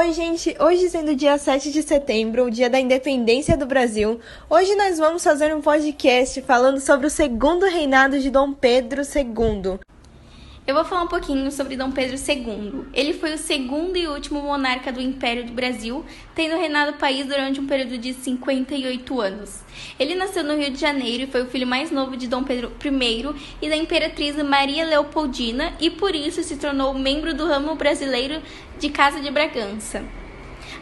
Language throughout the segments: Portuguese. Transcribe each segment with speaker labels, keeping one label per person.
Speaker 1: Oi, gente! Hoje sendo dia 7 de setembro, o dia da independência do Brasil, hoje nós vamos fazer um podcast falando sobre o segundo reinado de Dom Pedro II.
Speaker 2: Eu vou falar um pouquinho sobre Dom Pedro II. Ele foi o segundo e último monarca do Império do Brasil, tendo reinado o país durante um período de 58 anos. Ele nasceu no Rio de Janeiro e foi o filho mais novo de Dom Pedro I e da imperatriz Maria Leopoldina e por isso se tornou membro do ramo brasileiro de Casa de Bragança.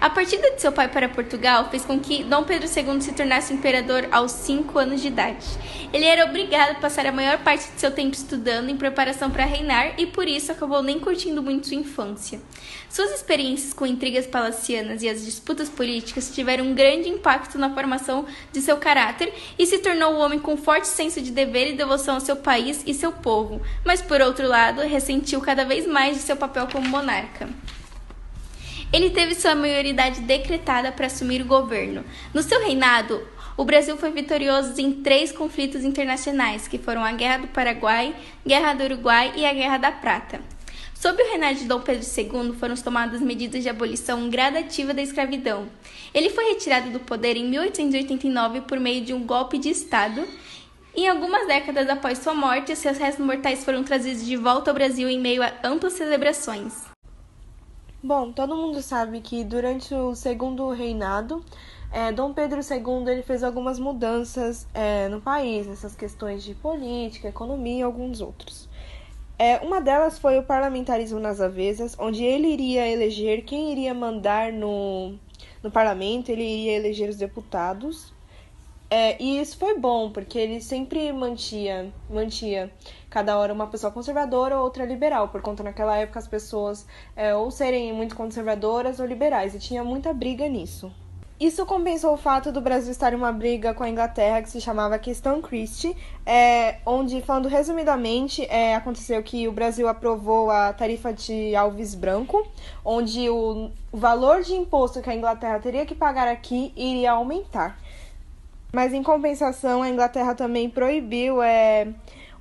Speaker 2: A partida de seu pai para Portugal fez com que Dom Pedro II se tornasse imperador aos 5 anos de idade. Ele era obrigado a passar a maior parte de seu tempo estudando em preparação para reinar e por isso acabou nem curtindo muito sua infância. Suas experiências com intrigas palacianas e as disputas políticas tiveram um grande impacto na formação de seu caráter e se tornou um homem com forte senso de dever e devoção ao seu país e seu povo, mas por outro lado, ressentiu cada vez mais de seu papel como monarca. Ele teve sua maioridade decretada para assumir o governo. No seu reinado, o Brasil foi vitorioso em 3 conflitos internacionais, que foram a Guerra do Paraguai, Guerra do Uruguai e a Guerra da Prata. Sob o reinado de Dom Pedro II, foram tomadas medidas de abolição gradativa da escravidão. Ele foi retirado do poder em 1889 por meio de um golpe de Estado. Em algumas décadas após sua morte, seus restos mortais foram trazidos de volta ao Brasil em meio a amplas celebrações.
Speaker 1: Bom, todo mundo sabe que durante o segundo reinado, Dom Pedro II ele fez algumas mudanças no país, nessas questões de política, economia e alguns outros. Uma delas foi o parlamentarismo nas avessas, onde ele iria eleger quem iria mandar no parlamento, ele iria eleger os deputados. E isso foi bom, porque ele sempre mantia cada hora uma pessoa conservadora ou outra liberal, por conta naquela época as pessoas ou serem muito conservadoras ou liberais, e tinha muita briga nisso. Isso compensou o fato do Brasil estar em uma briga com a Inglaterra que se chamava Questão Christie, onde, falando resumidamente, aconteceu que o Brasil aprovou a tarifa de Alves Branco, onde o valor de imposto que a Inglaterra teria que pagar aqui iria aumentar. Mas, em compensação, a Inglaterra também proibiu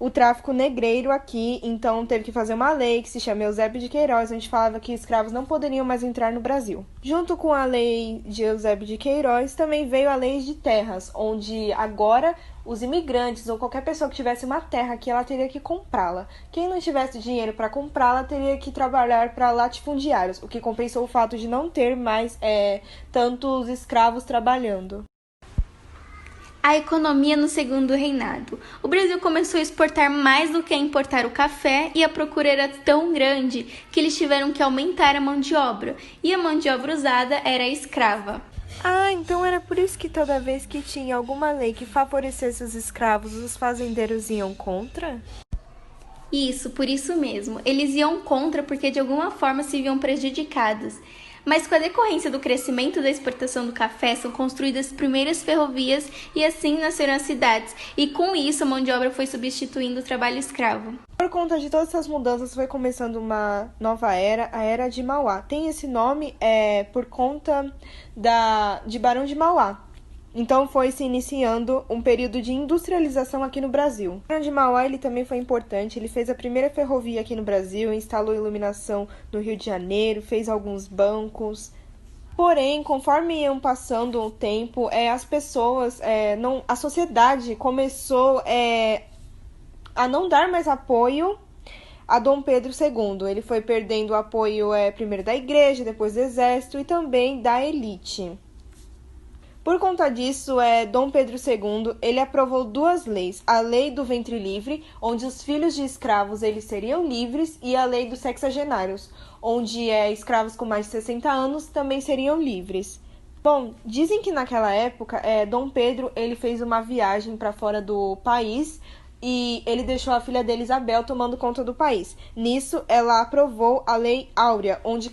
Speaker 1: o tráfico negreiro aqui, então teve que fazer uma lei que se chama Eusébio de Queiroz, onde falava que escravos não poderiam mais entrar no Brasil. Junto com a lei de Eusébio de Queiroz, também veio a lei de terras, onde agora os imigrantes ou qualquer pessoa que tivesse uma terra aqui, ela teria que comprá-la. Quem não tivesse dinheiro para comprá-la, teria que trabalhar para latifundiários, o que compensou o fato de não ter mais tantos escravos trabalhando.
Speaker 2: A economia no segundo reinado. O Brasil começou a exportar mais do que a importar o café e a procura era tão grande que eles tiveram que aumentar a mão de obra, e a mão de obra usada era a escrava.
Speaker 1: Ah, então era por isso que toda vez que tinha alguma lei que favorecesse os escravos, os fazendeiros iam contra?
Speaker 2: Isso, por isso mesmo. Eles iam contra porque de alguma forma se viam prejudicados. Mas com a decorrência do crescimento da exportação do café, são construídas as primeiras ferrovias e assim nasceram as cidades. E com isso a mão de obra foi substituindo o trabalho escravo.
Speaker 1: Por conta de todas essas mudanças, foi começando uma nova era, a Era de Mauá. Tem esse nome por conta de Barão de Mauá. Então foi se iniciando um período de industrialização aqui no Brasil. O Barão de Mauá ele também foi importante, ele fez a primeira ferrovia aqui no Brasil, instalou iluminação no Rio de Janeiro, fez alguns bancos. Porém, conforme iam passando o tempo, as pessoas, a sociedade começou a não dar mais apoio a Dom Pedro II. Ele foi perdendo o apoio primeiro da igreja, depois do exército e também da elite. Por conta disso, Dom Pedro II ele aprovou 2 leis. A lei do ventre livre, onde os filhos de escravos eles seriam livres, e a lei dos sexagenários, onde escravos com mais de 60 anos também seriam livres. Bom, dizem que naquela época, Dom Pedro ele fez uma viagem para fora do país, e ele deixou a filha dele, Isabel, tomando conta do país. Nisso, ela aprovou a Lei Áurea, onde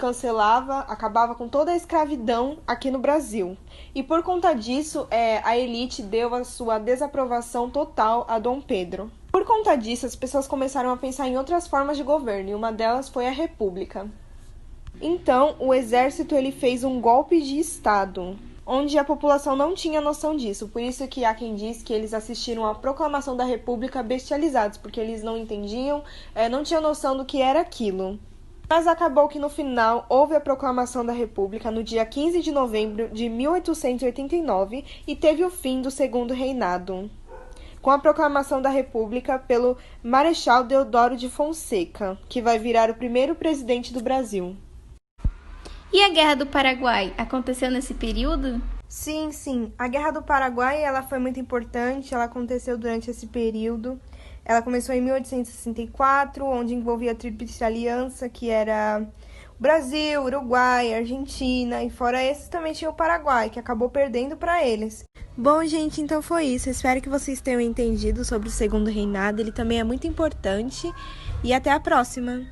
Speaker 1: acabava com toda a escravidão aqui no Brasil. E por conta disso, a elite deu a sua desaprovação total a Dom Pedro. Por conta disso, as pessoas começaram a pensar em outras formas de governo, e uma delas foi a república. Então, o exército ele fez um golpe de Estado, onde a população não tinha noção disso. Por isso que há quem diz que eles assistiram à proclamação da República bestializados, porque eles não entendiam, não tinham noção do que era aquilo. Mas acabou que no final houve a proclamação da República no dia 15 de novembro de 1889 e teve o fim do Segundo Reinado, com a proclamação da República pelo Marechal Deodoro de Fonseca, que vai virar o primeiro presidente do Brasil.
Speaker 2: E a Guerra do Paraguai aconteceu nesse período?
Speaker 1: Sim. A Guerra do Paraguai ela foi muito importante, ela aconteceu durante esse período. Ela começou em 1864, onde envolvia a Tríplice Aliança, que era o Brasil, Uruguai, Argentina, e fora esses também tinha o Paraguai, que acabou perdendo para eles. Bom, gente, então foi isso. Espero que vocês tenham entendido sobre o Segundo Reinado. Ele também é muito importante. E até a próxima!